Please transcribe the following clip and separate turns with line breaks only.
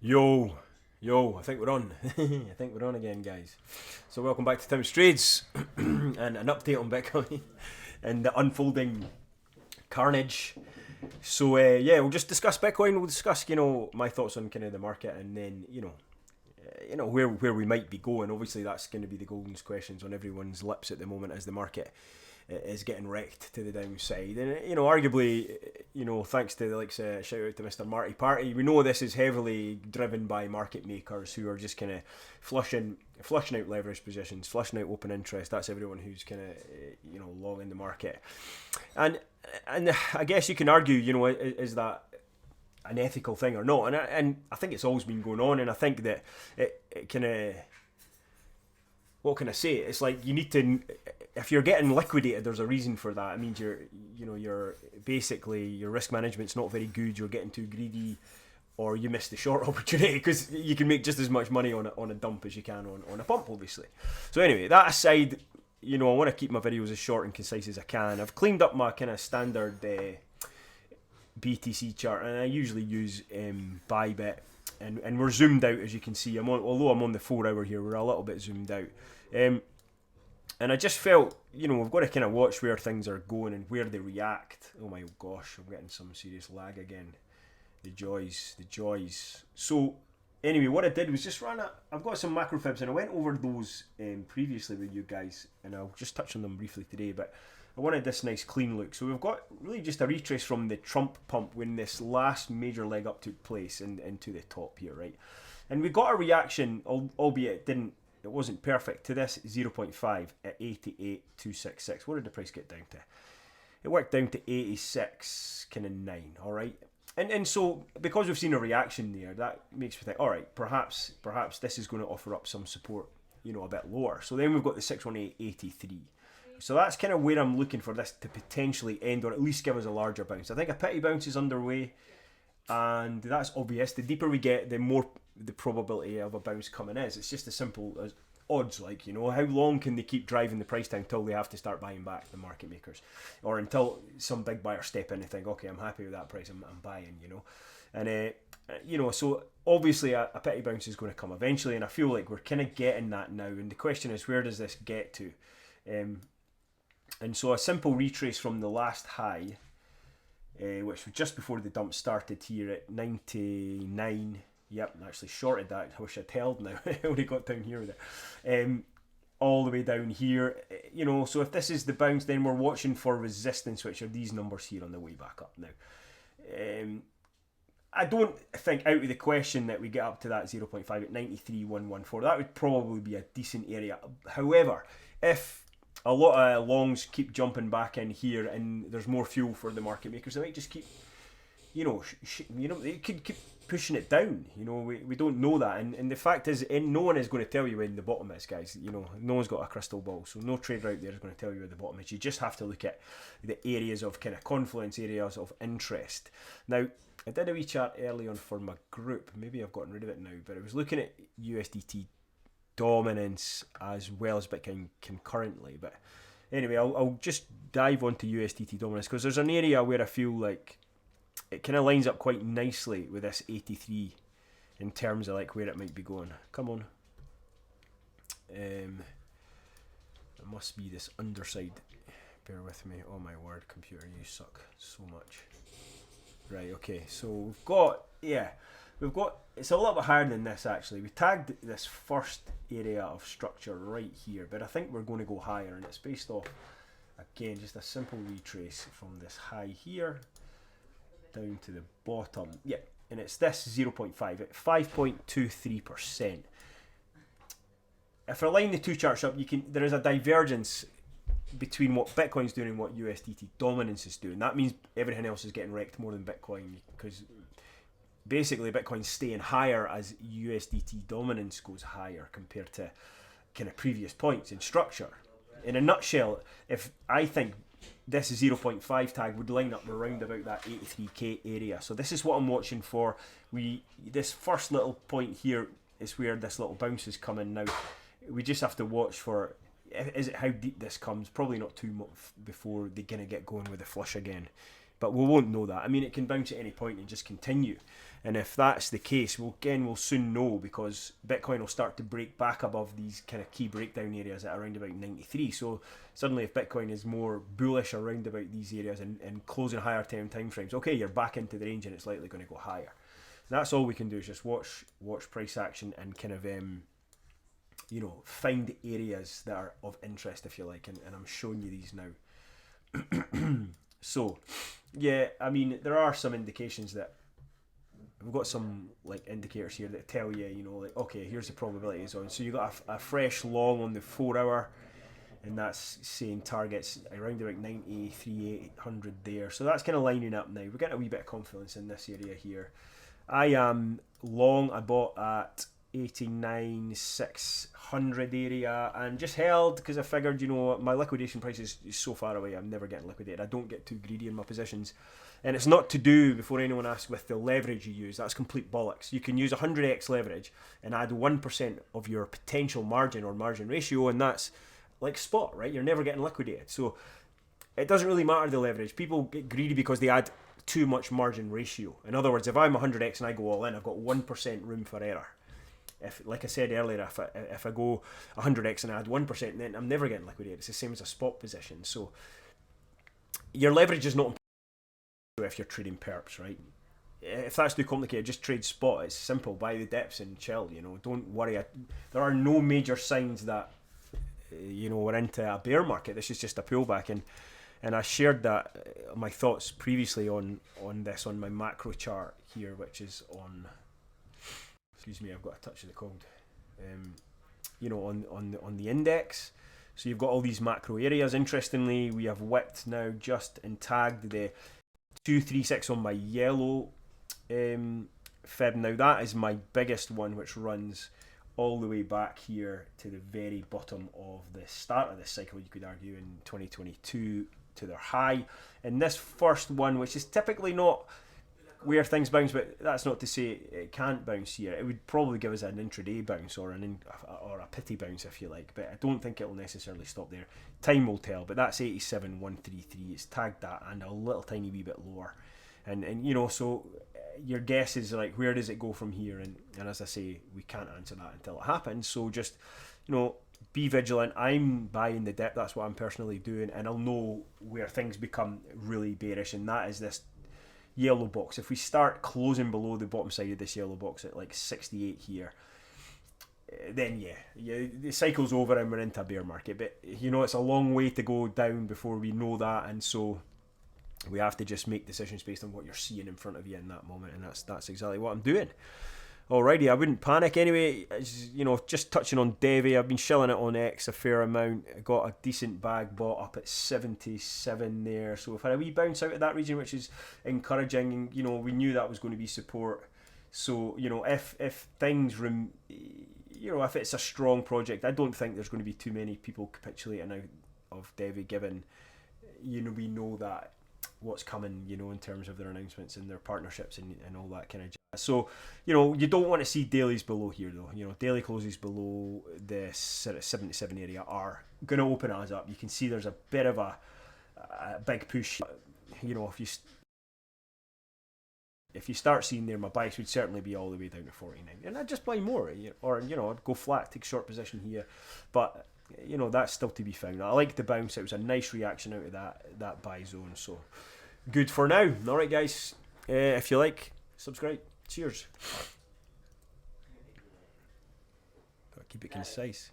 Yo, I think we're on. I think we're on again, guys. So welcome back to Tim's Trades and an update on Bitcoin and the unfolding carnage. So yeah, we'll just discuss Bitcoin. We'll discuss, my thoughts on kind of the market, and then where we might be going. Obviously, that's going to be the golden questions on everyone's lips at the moment as the market is getting wrecked to the downside. And arguably, thanks to the shout out to Mr. Marty Party, we know this is heavily driven by market makers who are just kind of flushing out leverage positions, flushing out open interest. That's everyone who's kind of long in the market. And I guess you can argue, is that an ethical thing or not? And I think it's always been going on, and I think that it kind of, what can I say? It's like you need to, if you're getting liquidated, there's a reason for that. It means you're basically, your risk management's not very good. You're getting too greedy, or you miss the short opportunity, because you can make just as much money on a dump as you can on a pump, obviously. So anyway, that aside, I want to keep my videos as short and concise as I can. I've cleaned up my kind of standard BTC chart, and I usually use Bybit, and we're zoomed out, as you can see. Although I'm on the 4 hour here, we're a little bit zoomed out. And I just felt, we've got to kind of watch where things are going and where they react. Oh my gosh, I'm getting some serious lag again. The joys. So anyway, what I did was just I've got some macro fibs, and I went over those previously with you guys, and I'll just touch on them briefly today, but I wanted this nice clean look. So we've got really just a retrace from the Trump pump when this last major leg up took place into the top here, right? And we got a reaction, albeit it wasn't perfect, to this 0.5 at 88,266. What did the price get down to? It worked down to 86, kind of 9, all right? And so because we've seen a reaction there, that makes me think, all right, perhaps this is going to offer up some support, a bit lower. So then we've got the 618.83. So that's kind of where I'm looking for this to potentially end, or at least give us a larger bounce. I think a pity bounce is underway, and that's obvious. The deeper we get, the more the probability of a bounce coming is. It's just as simple as odds, how long can they keep driving the price down until they have to start buying back, the market makers, or until some big buyer step in and think, okay, I'm happy with that price, I'm buying, and so obviously a pity bounce is going to come eventually, and I feel like we're kind of getting that now, and the question is, where does this get to? And so a simple retrace from the last high, which was just before the dump started here at 99. Yep, I actually shorted that. I wish I'd held now. I already got down here with it. All the way down here. So if this is the bounce, then we're watching for resistance, which are these numbers here on the way back up now. I don't think out of the question that we get up to that 0.5 at 93,114. That would probably be a decent area. However, if a lot of longs keep jumping back in here and there's more fuel for the market makers, they might just keep, they could keep pushing it down. We don't know that, and the fact is, no one is going to tell you when the bottom is, guys. No one's got a crystal ball, so no trader out there is going to tell you where the bottom is. You just have to look at the areas of kind of confluence, areas of interest. Now, I did a wee chart early on for my group. Maybe I've gotten rid of it now, but I was looking at USDT dominance as well as Bitcoin concurrently. But anyway, I'll just dive onto USDT dominance, because there's an area where I feel like it kind of lines up quite nicely with this 83 in terms of where it might be going. Come on. It must be this underside. Bear with me. Oh my word, computer, you suck so much. Right, okay, so we've got, it's a little bit higher than this actually. We tagged this first area of structure right here, but I think we're going to go higher, and it's based off, again, just a simple retrace from this high here down to the bottom. Yeah, and it's this 0.5 at 5.23%. If I line the two charts up, there is a divergence between what Bitcoin's doing and what USDT dominance is doing. That means everything else is getting wrecked more than Bitcoin, because basically Bitcoin's staying higher as USDT dominance goes higher compared to kind of previous points in structure. In a nutshell, if I think this 0.5 tag would line up around about that 83k area. So this is what I'm watching for. This first little point here is where this little bounce is coming now. We just have to watch for, is it how deep this comes? Probably not too much before they're going to get going with the flush again. but we won't know that. I mean, it can bounce at any point and just continue. And if that's the case, we'll soon know, because Bitcoin will start to break back above these kind of key breakdown areas at around about 93. So suddenly, if Bitcoin is more bullish around about these areas and closing higher time frames, okay, you're back into the range and it's likely going to go higher. And that's all we can do, is just watch price action and kind of find areas that are of interest, if you like. And I'm showing you these now. So yeah, I mean, there are some indications that we've got some like indicators here that tell you, like, okay, here's the probabilities on. So you got a fresh long on the 4 hour, and that's saying targets around about 93,800 there. So that's kind of lining up now. We're getting a wee bit of confidence in this area here. I am long. I bought at 89,600 area and just held, because I figured, my liquidation price is so far away, I'm never getting liquidated. I don't get too greedy in my positions. And it's not to do, before anyone asks, with the leverage you use. That's complete bollocks. You can use 100x leverage and add 1% of your potential margin or margin ratio, and that's like spot, right? You're never getting liquidated. So it doesn't really matter the leverage. People get greedy because they add too much margin ratio. In other words, if I'm 100x and I go all in, I've got 1% room for error. If, like I said earlier, if I go 100x and I add 1%, then I'm never getting liquidated. It's the same as a spot position. So your leverage is not important if you're trading perps, right? If that's too complicated, just trade spot. It's simple. Buy the dips and chill. Don't worry. There are no major signs that we're into a bear market. This is just a pullback, and I shared that my thoughts previously on this on my macro chart here, which is on. Excuse me, I've got a touch of the cold. On the index. So you've got all these macro areas. Interestingly, we have whipped now just and tagged the 236 on my yellow fib. Now that is my biggest one, which runs all the way back here to the very bottom of the start of this cycle, you could argue, in 2022 to their high. And this first one, which is typically not where things bounce, but that's not to say it can't bounce here. It would probably give us an intraday bounce or a pity bounce, if you like, but I don't think it will necessarily stop there. Time will tell, but that's 87,133. It's tagged that and a little tiny wee bit lower, and so your guess is like, where does it go from here? And as I say, we can't answer that until it happens. So just be vigilant. I'm buying the dip. That's what I'm personally doing, and I'll know where things become really bearish, and that is this yellow box. If we start closing below the bottom side of this yellow box at like 68 here, then the cycle's over and we're into a bear market. But it's a long way to go down before we know that, and so we have to just make decisions based on what you're seeing in front of you in that moment, and that's exactly what I'm doing. Alrighty, I wouldn't panic anyway. Just touching on DEVVE, I've been shelling it on X a fair amount. I got a decent bag bought up at 77 there. So we've had a wee bounce out of that region, which is encouraging. We knew that was going to be support. So, if things, if it's a strong project, I don't think there's going to be too many people capitulating out of DEVVE, given, we know that what's coming, in terms of their announcements and their partnerships and all that kind of jazz. So, you don't want to see dailies below here though. Daily closes below the 77 area are going to open us up. You can see there's a bit of a big push. If you start seeing there, my bias would certainly be all the way down to 49. And I'd just buy more, or, I'd go flat, take short position here. But, that's still to be found. I like the bounce. It was a nice reaction out of that buy zone. So, good for now. All right, guys. If you like, subscribe. Cheers. Gotta keep it concise.